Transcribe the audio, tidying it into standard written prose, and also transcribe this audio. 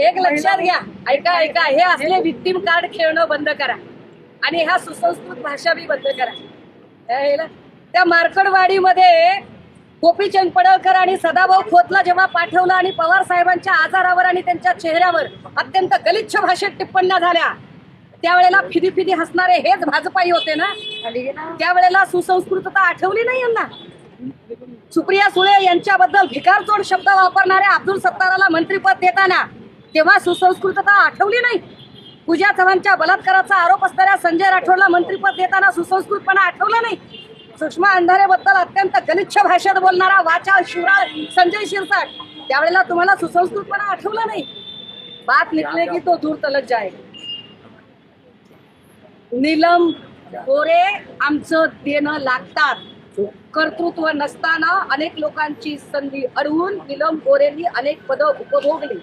एक लक्षात घ्या, ऐका ऐका, हे असले विक्टिम कार्ड खेळणं बंद करा आणि ह्या सुसंस्कृत भाषा बी बंद करा. त्या मार्कडवाडीमध्ये गोपीचंद पडळकर आणि सदाभाऊ खोतला जेव्हा पाठवलं आणि पवार साहेबांच्या आजारावर आणि त्यांच्या चेहऱ्यावर अत्यंत गलिच्छ भाषेत टिप्पण्या झाल्या, त्यावेळेला फिदी फिदी हसणारे हेच भाजपाई होते ना. त्यावेळेला सुसंस्कृतता आठवली नाही यांना. सुप्रिया सुळे यांच्याबद्दल भिकारचोड शब्द वापरणाऱ्या अब्दुल सत्ताराला मंत्रीपद देताना तेव्हा सुसंस्कृतता आठवली नाही. पूजा चव्हाणच्या बलात्काराचा आरोप असणाऱ्या संजय राठोडला मंत्रीपद देताना सुसंस्कृतपणा आठवला नाही. सुषमा अंधारेबद्दल अत्यंत गलिच्छ भाषेत बोलणारा वाचाळ शिवराळ संजय शिरसाट, त्यावेळेला तुम्हाला सुसंस्कृतपणा आठवला नाही. बात निकलेगी तो दूर तलक जाएगा. नीलम गोरे आमचं देणं लागतात. कर्तृत्व नसताना अनेक लोकांची संधी अडवून नीलम गोरेंनी अनेक पदं उपभोगली.